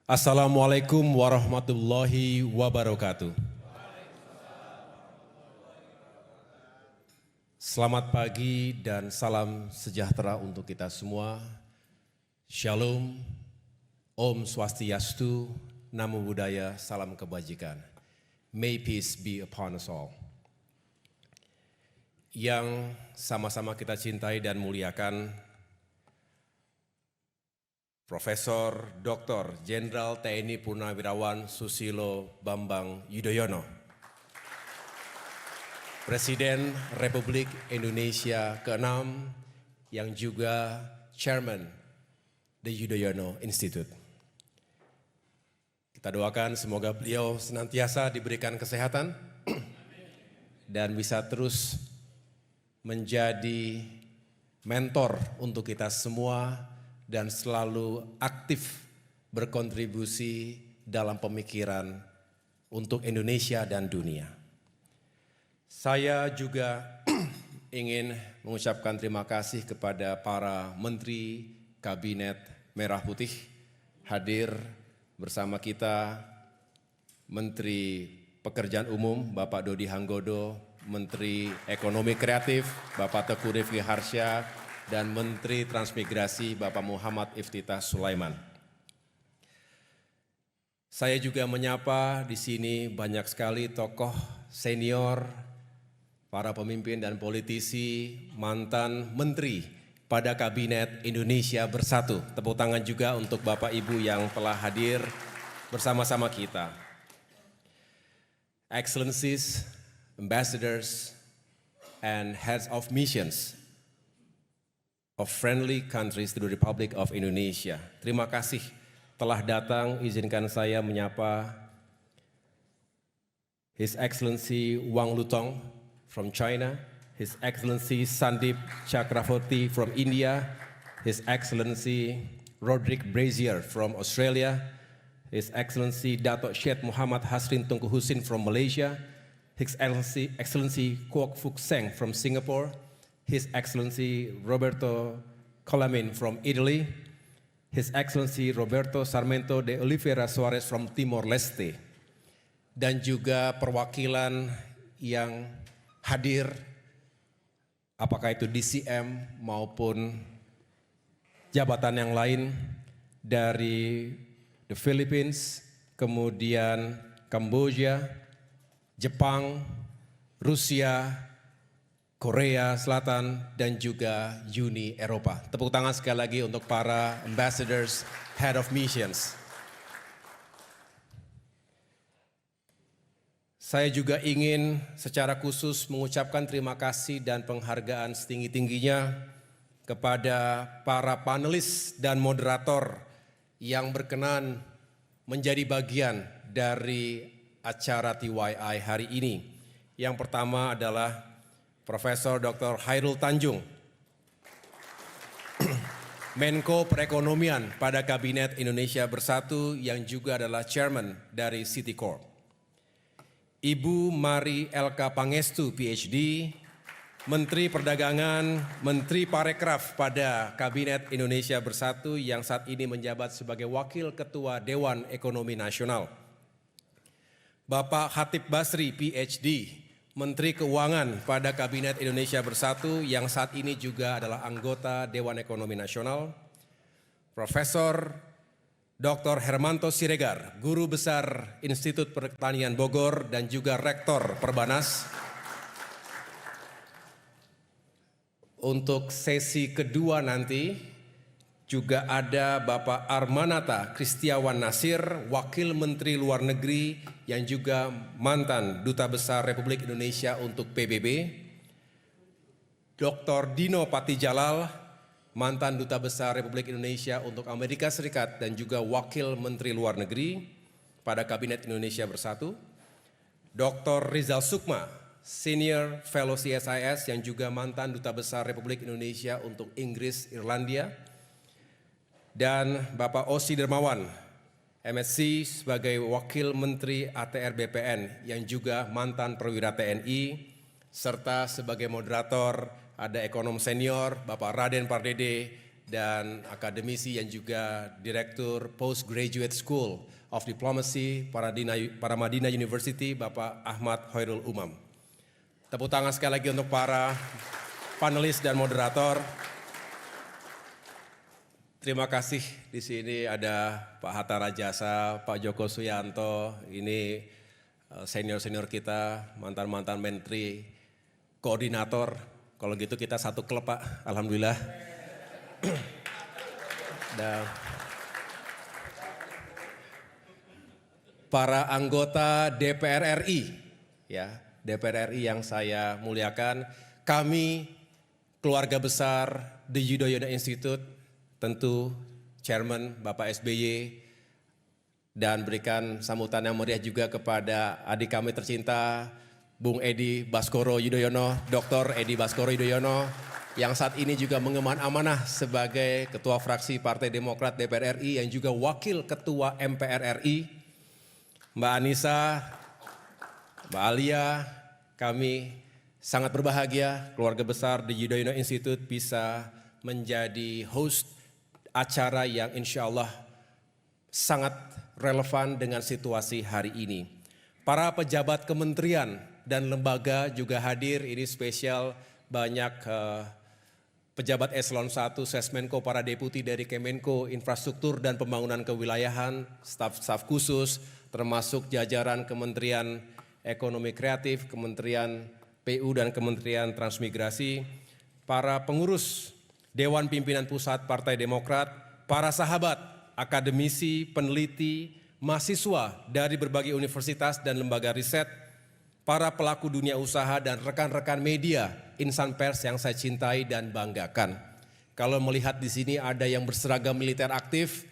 Assalamualaikum warahmatullahi wabarakatuh. Selamat pagi dan salam sejahtera untuk kita semua. Shalom, Om Swastiastu, Namo Buddhaya, salam kebajikan. May peace be upon us all. Yang sama-sama kita cintai dan muliakan, Profesor Dr. Jenderal TNI Purnawirawan Susilo Bambang Yudhoyono, Presiden Republik Indonesia ke-6 yang juga Chairman The Yudhoyono Institute. Kita doakan semoga beliau senantiasa diberikan kesehatan dan bisa terus menjadi mentor untuk kita semua dan selalu aktif berkontribusi dalam pemikiran untuk Indonesia dan dunia. Saya juga ingin mengucapkan terima kasih kepada para Menteri Kabinet Merah Putih hadir bersama kita, Menteri Pekerjaan Umum Bapak Dodi Hanggodo, Menteri Ekonomi Kreatif Bapak Teguh Rifki Harsha, dan Menteri Transmigrasi Bapak Muhammad Iftitah Sulaiman. Saya juga menyapa di sini banyak sekali tokoh senior, para pemimpin dan politisi, mantan menteri pada Kabinet Indonesia Bersatu. Tepuk tangan juga untuk Bapak Ibu yang telah hadir bersama-sama kita. Excellencies, ambassadors, and heads of missions of friendly countries to the Republic of Indonesia. Terima kasih telah datang. Izinkan saya menyapa His Excellency Wang Lutong from China, His Excellency Sandip Chakravorty from India, His Excellency Roderick Brazier from Australia, His Excellency Dato' Syed Muhammad Hasrin Tunku Husin from Malaysia, His Excellency Kwok Fuk Seng from Singapore, His Excellency Roberto Colamin from Italy, His Excellency Roberto Sarmento de Oliveira Suarez from Timor-Leste, dan juga perwakilan yang hadir, apakah itu DCM maupun jabatan yang lain dari the Philippines, kemudian Kamboja, Jepang, Rusia, Korea Selatan, dan juga Uni Eropa. Tepuk tangan sekali lagi untuk para ambassadors, head of missions. Saya juga ingin secara khusus mengucapkan terima kasih dan penghargaan setinggi-tingginya kepada para panelis dan moderator yang berkenan menjadi bagian dari acara TYI hari ini. Yang pertama adalah Profesor Dr. Hairul Tanjung, Menko Perekonomian pada Kabinet Indonesia Bersatu yang juga adalah Chairman dari Citicorp. Ibu Mari Elka Pangestu, PhD, Menteri Perdagangan, Menteri Parekraf pada Kabinet Indonesia Bersatu yang saat ini menjabat sebagai Wakil Ketua Dewan Ekonomi Nasional. Bapak Khatib Basri, PhD, Menteri Keuangan pada Kabinet Indonesia Bersatu yang saat ini juga adalah anggota Dewan Ekonomi Nasional. Profesor Dr. Hermanto Siregar, Guru Besar Institut Pertanian Bogor dan juga Rektor Perbanas. Untuk sesi kedua nanti juga ada Bapak Armanata Kristiawan Nasir, Wakil Menteri Luar Negeri yang juga mantan Duta Besar Republik Indonesia untuk PBB. Dr. Dino Patijalal, mantan Duta Besar Republik Indonesia untuk Amerika Serikat dan juga Wakil Menteri Luar Negeri pada Kabinet Indonesia Bersatu. Dr. Rizal Sukma, Senior Fellow CSIS yang juga mantan Duta Besar Republik Indonesia untuk Inggris, Irlandia. Dan Bapak Osi Dermawan, MSc sebagai Wakil Menteri ATR BPN yang juga mantan perwira TNI, serta sebagai moderator ada ekonom senior Bapak Raden Pardede dan akademisi yang juga Direktur Postgraduate School of Diplomacy Paramadina University, Bapak Ahmad Khairul Umam. Tepuk tangan sekali lagi untuk para panelis dan moderator. Terima kasih, di sini ada Pak Hatta Rajasa, Pak Joko Suyanto, ini senior-senior kita, mantan-mantan menteri, koordinator. Kalau gitu kita satu klub, Pak, alhamdulillah. Dan para anggota DPR RI, ya, DPR RI yang saya muliakan, kami keluarga besar The Yudhoyono Institute, tentu Chairman Bapak SBY, dan berikan sambutan yang meriah juga kepada adik kami tercinta, Bung Edi Baskoro Yudhoyono, Dr. Edi Baskoro Yudhoyono, yang saat ini juga mengemban amanah sebagai Ketua Fraksi Partai Demokrat DPR RI yang juga Wakil Ketua MPR RI, Mbak Anissa, Mbak Alia. Kami sangat berbahagia keluarga besar The Yudhoyono Institute bisa menjadi host acara yang insya Allah sangat relevan dengan situasi hari ini. Para pejabat kementerian dan lembaga juga hadir, ini spesial banyak pejabat eselon 1, Sesmenko, para deputi dari Kemenko, Infrastruktur dan Pembangunan Kewilayahan, staf-staf khusus, termasuk jajaran Kementerian Ekonomi Kreatif, Kementerian PU dan Kementerian Transmigrasi, para pengurus Dewan Pimpinan Pusat Partai Demokrat, para sahabat, akademisi, peneliti, mahasiswa dari berbagai universitas dan lembaga riset, para pelaku dunia usaha dan rekan-rekan media, insan pers yang saya cintai dan banggakan. Kalau melihat di sini ada yang berseragam militer aktif,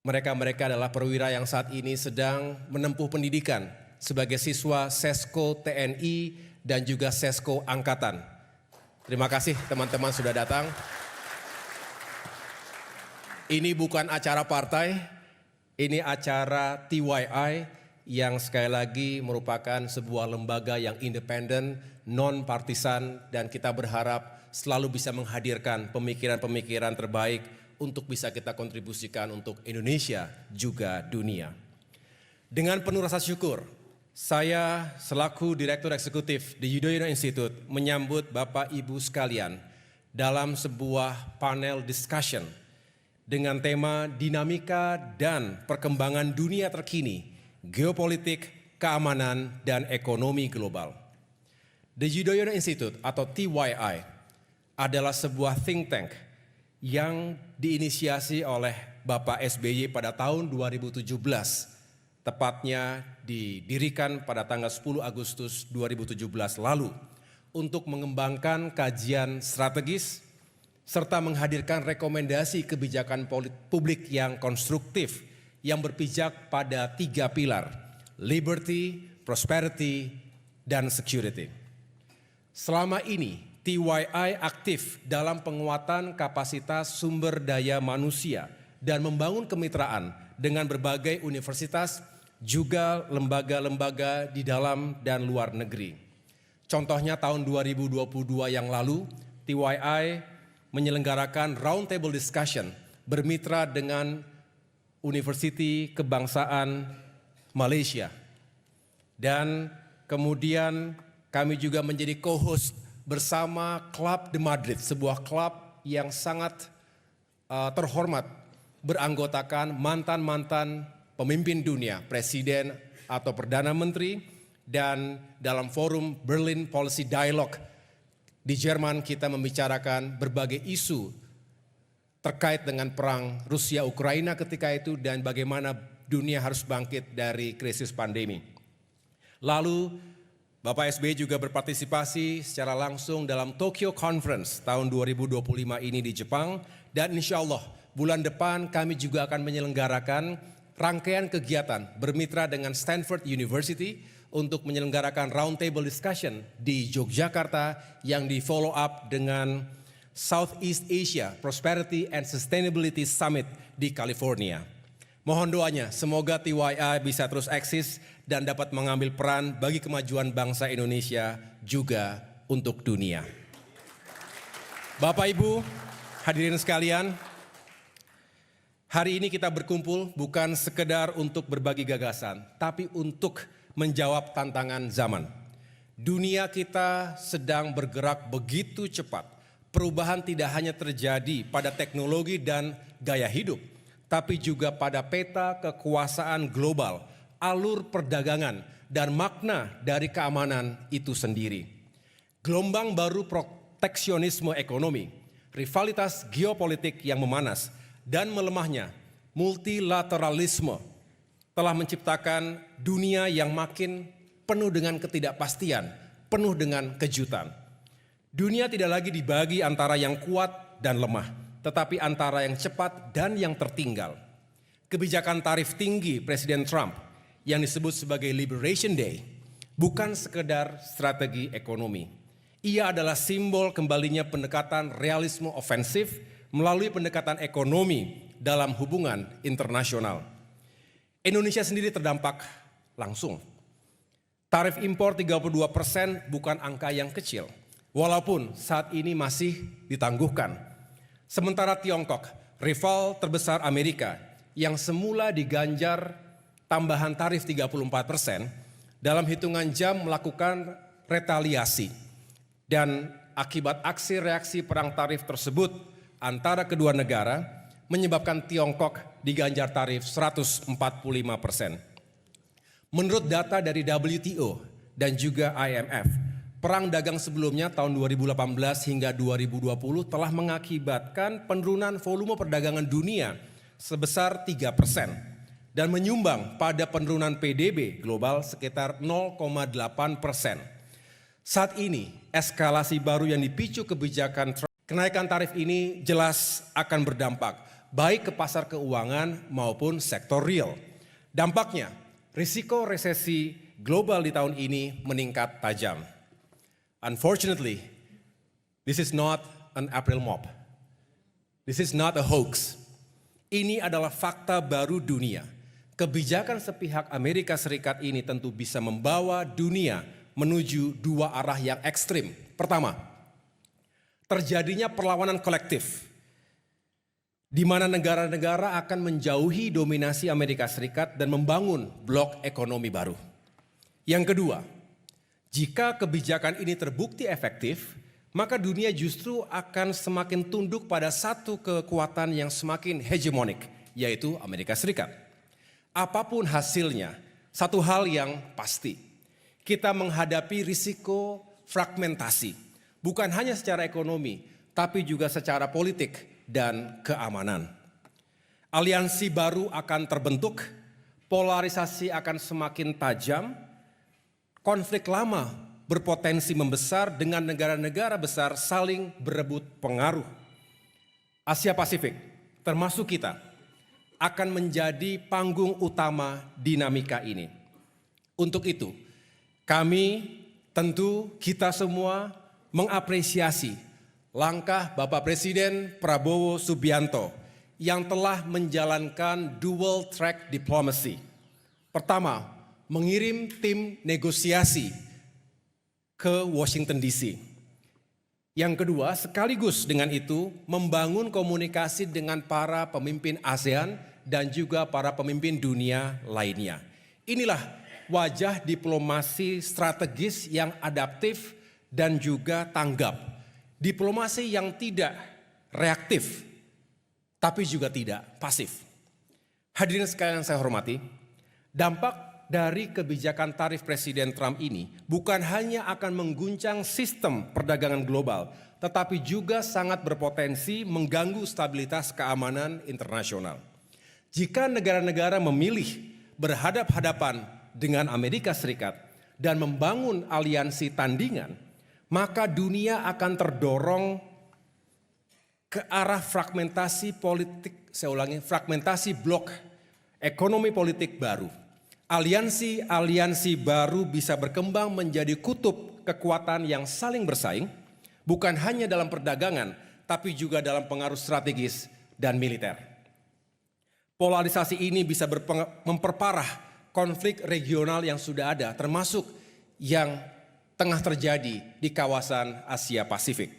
mereka adalah perwira yang saat ini sedang menempuh pendidikan sebagai siswa Sesko TNI dan juga Sesko Angkatan. Terima kasih teman-teman sudah datang. Ini bukan acara partai, ini acara TYI yang sekali lagi merupakan sebuah lembaga yang independen, non-partisan, dan kita berharap selalu bisa menghadirkan pemikiran-pemikiran terbaik untuk bisa kita kontribusikan untuk Indonesia juga dunia. Dengan penuh rasa syukur, saya selaku Direktur Eksekutif The Yudhoyono Institute menyambut Bapak Ibu sekalian dalam sebuah panel discussion dengan tema dinamika dan perkembangan dunia terkini, geopolitik, keamanan, dan ekonomi global. The Yudhoyono Institute atau TYI adalah sebuah think tank yang diinisiasi oleh Bapak SBY pada tahun 2017, tepatnya didirikan pada tanggal 10 Agustus 2017 lalu untuk mengembangkan kajian strategis serta menghadirkan rekomendasi kebijakan publik yang konstruktif yang berpijak pada 3 pilar, liberty, prosperity, dan security. Selama ini, TYI aktif dalam penguatan kapasitas sumber daya manusia dan membangun kemitraan dengan berbagai universitas, juga lembaga-lembaga di dalam dan luar negeri. Contohnya tahun 2022 yang lalu, TYI menyelenggarakan roundtable discussion bermitra dengan Universiti Kebangsaan Malaysia. Dan kemudian kami juga menjadi co-host bersama Club de Madrid, sebuah klub yang sangat terhormat, beranggotakan mantan-mantan pemimpin dunia, presiden atau perdana menteri, dan dalam forum Berlin Policy Dialogue di Jerman kita membicarakan berbagai isu terkait dengan perang Rusia-Ukraina ketika itu dan bagaimana dunia harus bangkit dari krisis pandemi. Lalu Bapak SBY juga berpartisipasi secara langsung dalam Tokyo Conference tahun 2025 ini di Jepang, dan insya Allah bulan depan kami juga akan menyelenggarakan rangkaian kegiatan bermitra dengan Stanford University untuk menyelenggarakan roundtable discussion di Yogyakarta yang di follow up dengan Southeast Asia Prosperity and Sustainability Summit di California. Mohon doanya, semoga TYI bisa terus eksis dan dapat mengambil peran bagi kemajuan bangsa Indonesia juga untuk dunia. Bapak Ibu, hadirin sekalian, hari ini kita berkumpul bukan sekedar untuk berbagi gagasan, tapi untuk menjawab tantangan zaman. Dunia kita sedang bergerak begitu cepat. Perubahan tidak hanya terjadi pada teknologi dan gaya hidup, tapi juga pada peta kekuasaan global, alur perdagangan, dan makna dari keamanan itu sendiri. Gelombang baru proteksionisme ekonomi, rivalitas geopolitik yang memanas, dan melemahnya multilateralisme telah menciptakan dunia yang makin penuh dengan ketidakpastian, penuh dengan kejutan. Dunia tidak lagi dibagi antara yang kuat dan lemah, tetapi antara yang cepat dan yang tertinggal. Kebijakan tarif tinggi Presiden Trump yang disebut sebagai Liberation Day bukan sekedar strategi ekonomi. Ia adalah simbol kembalinya pendekatan realisme ofensif melalui pendekatan ekonomi dalam hubungan internasional. Indonesia sendiri terdampak langsung. Tarif impor 32% bukan angka yang kecil, walaupun saat ini masih ditangguhkan. Sementara Tiongkok, rival terbesar Amerika yang semula diganjar tambahan tarif 34%, dalam hitungan jam melakukan retaliasi. Dan akibat aksi reaksi perang tarif tersebut antara kedua negara menyebabkan Tiongkok diganjar tarif 145%. Menurut data dari WTO dan juga IMF, perang dagang sebelumnya tahun 2018 hingga 2020 telah mengakibatkan penurunan volume perdagangan dunia sebesar 3%. Dan menyumbang pada penurunan PDB global sekitar 0,8%. Saat ini, eskalasi baru yang dipicu kebijakan kenaikan tarif ini jelas akan berdampak baik ke pasar keuangan maupun sektor real. Dampaknya, risiko resesi global di tahun ini meningkat tajam. Unfortunately, this is not an April mop. This is not a hoax. Ini adalah fakta baru dunia. Kebijakan sepihak Amerika Serikat ini tentu bisa membawa dunia menuju dua arah yang ekstrim. Pertama, terjadinya perlawanan kolektif, di mana negara-negara akan menjauhi dominasi Amerika Serikat dan membangun blok ekonomi baru. Yang kedua, jika kebijakan ini terbukti efektif, maka dunia justru akan semakin tunduk pada satu kekuatan yang semakin hegemonik, yaitu Amerika Serikat. Apapun hasilnya, satu hal yang pasti, kita menghadapi risiko fragmentasi, bukan hanya secara ekonomi, tapi juga secara politik dan keamanan. Aliansi baru akan terbentuk, polarisasi akan semakin tajam, konflik lama berpotensi membesar dengan negara-negara besar saling berebut pengaruh. Asia Pasifik, termasuk kita, akan menjadi panggung utama dinamika ini. Untuk itu, kami tentu kita semua mengapresiasi langkah Bapak Presiden Prabowo Subianto yang telah menjalankan dual track diplomacy. Pertama, mengirim tim negosiasi ke Washington DC. Yang kedua, sekaligus dengan itu membangun komunikasi dengan para pemimpin ASEAN dan juga para pemimpin dunia lainnya. Inilah wajah diplomasi strategis yang adaptif dan juga tanggap. Diplomasi yang tidak reaktif, tapi juga tidak pasif. Hadirin sekalian saya hormati, dampak dari kebijakan tarif Presiden Trump ini bukan hanya akan mengguncang sistem perdagangan global, tetapi juga sangat berpotensi mengganggu stabilitas keamanan internasional. Jika negara-negara memilih berhadap-hadapan dengan Amerika Serikat dan membangun aliansi tandingan, maka dunia akan terdorong ke arah fragmentasi politik, fragmentasi blok ekonomi politik baru. Aliansi-aliansi baru bisa berkembang menjadi kutub kekuatan yang saling bersaing, bukan hanya dalam perdagangan, tapi juga dalam pengaruh strategis dan militer. Polarisasi ini bisa memperparah konflik regional yang sudah ada, termasuk yang tengah terjadi di kawasan Asia Pasifik.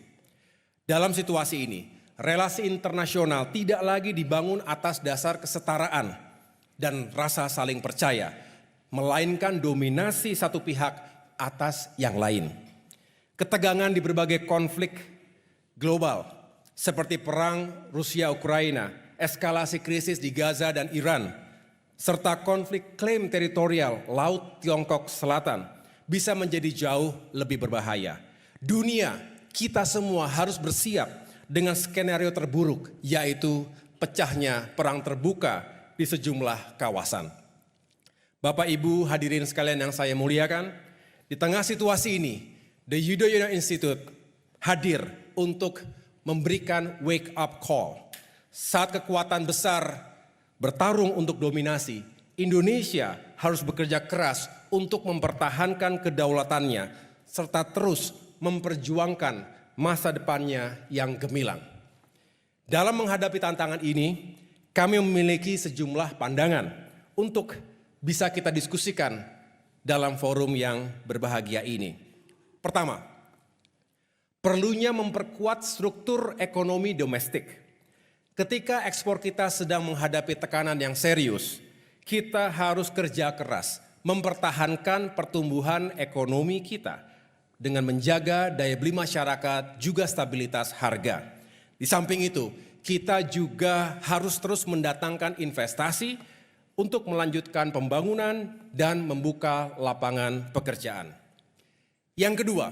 Dalam situasi ini, relasi internasional tidak lagi dibangun atas dasar kesetaraan dan rasa saling percaya, melainkan dominasi satu pihak atas yang lain. Ketegangan di berbagai konflik global, seperti perang Rusia-Ukraina, eskalasi krisis di Gaza dan Iran, serta konflik klaim teritorial Laut Tiongkok Selatan, bisa menjadi jauh lebih berbahaya. Dunia, kita semua harus bersiap dengan skenario terburuk, yaitu pecahnya perang terbuka di sejumlah kawasan. Bapak Ibu hadirin sekalian yang saya muliakan, di tengah situasi ini, The Yudhoyono Institute hadir untuk memberikan wake up call. Saat kekuatan besar bertarung untuk dominasi, Indonesia harus bekerja keras untuk mempertahankan kedaulatannya serta terus memperjuangkan masa depannya yang gemilang. Dalam menghadapi tantangan ini, kami memiliki sejumlah pandangan untuk bisa kita diskusikan dalam forum yang berbahagia ini. Pertama, perlunya memperkuat struktur ekonomi domestik. Ketika ekspor kita sedang menghadapi tekanan yang serius, kita harus kerja keras mempertahankan pertumbuhan ekonomi kita dengan menjaga daya beli masyarakat juga stabilitas harga. Di samping itu, kita juga harus terus mendatangkan investasi untuk melanjutkan pembangunan dan membuka lapangan pekerjaan. Yang kedua,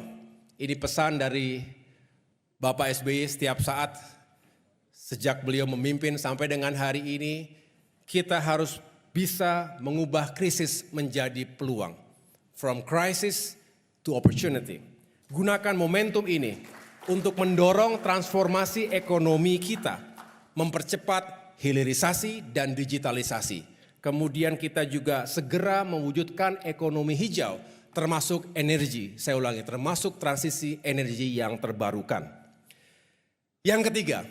ini pesan dari Bapak SBY setiap saat sejak beliau memimpin sampai dengan hari ini, kita harus bisa mengubah krisis menjadi peluang. From crisis to opportunity. Gunakan momentum ini untuk mendorong transformasi ekonomi kita, mempercepat hilirisasi dan digitalisasi. Kemudian kita juga segera mewujudkan ekonomi hijau, termasuk energi, saya ulangi, termasuk transisi energi yang terbarukan. Yang ketiga,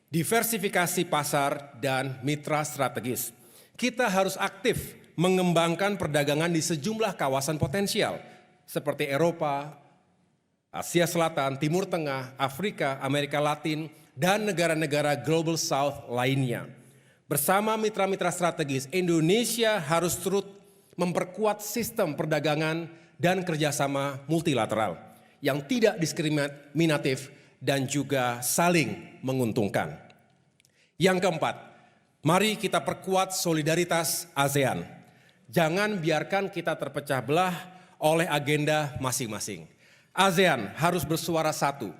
diversifikasi pasar dan mitra strategis. Kita harus aktif mengembangkan perdagangan di sejumlah kawasan potensial, seperti Eropa, Asia Selatan, Timur Tengah, Afrika, Amerika Latin, dan negara-negara Global South lainnya. Bersama mitra-mitra strategis, Indonesia harus turut memperkuat sistem perdagangan dan kerjasama multilateral yang tidak diskriminatif dan juga saling menguntungkan. Yang keempat, mari kita perkuat solidaritas ASEAN. Jangan biarkan kita terpecah belah oleh agenda masing-masing. ASEAN harus bersuara satu,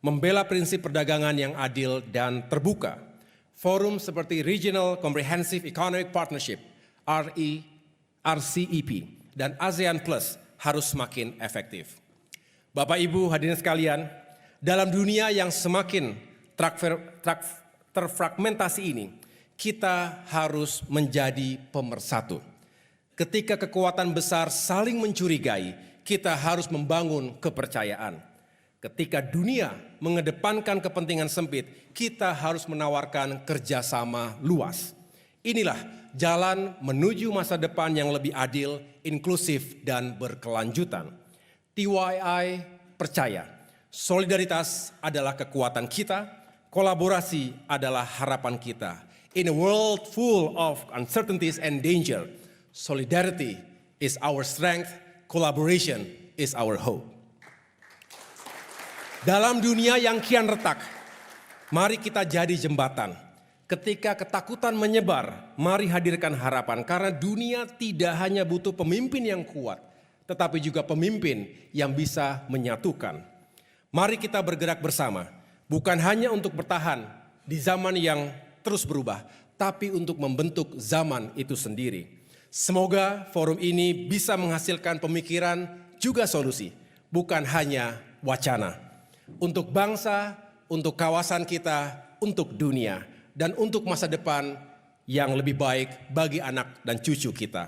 membela prinsip perdagangan yang adil dan terbuka. Forum seperti Regional Comprehensive Economic Partnership, RCEP, dan ASEAN Plus harus semakin efektif. Bapak Ibu hadirin sekalian, dalam dunia yang semakin terfragmentasi ini, kita harus menjadi pemersatu. Ketika kekuatan besar saling mencurigai, kita harus membangun kepercayaan. Ketika dunia mengedepankan kepentingan sempit, kita harus menawarkan kerjasama luas. Inilah jalan menuju masa depan yang lebih adil, inklusif, dan berkelanjutan. TYI percaya, solidaritas adalah kekuatan kita, kolaborasi adalah harapan kita. In a world full of uncertainties and danger, solidarity is our strength, collaboration is our hope. Dalam dunia yang kian retak, mari kita jadi jembatan. Ketika ketakutan menyebar, mari hadirkan harapan, karena dunia tidak hanya butuh pemimpin yang kuat, tetapi juga pemimpin yang bisa menyatukan. Mari kita bergerak bersama, bukan hanya untuk bertahan di zaman yang terus berubah, tapi untuk membentuk zaman itu sendiri. Semoga forum ini bisa menghasilkan pemikiran juga solusi, bukan hanya wacana. Untuk bangsa, untuk kawasan kita, untuk dunia, dan untuk masa depan yang lebih baik bagi anak dan cucu kita.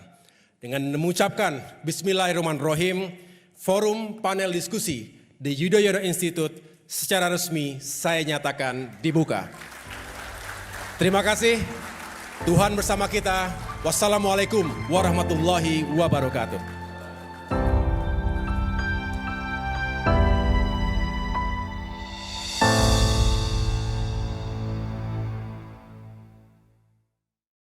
Dengan mengucapkan Bismillahirrahmanirrahim, forum panel diskusi The Yudhoyono Institute secara resmi saya nyatakan dibuka. Terima kasih, Tuhan bersama kita. Wassalamualaikum warahmatullahi wabarakatuh.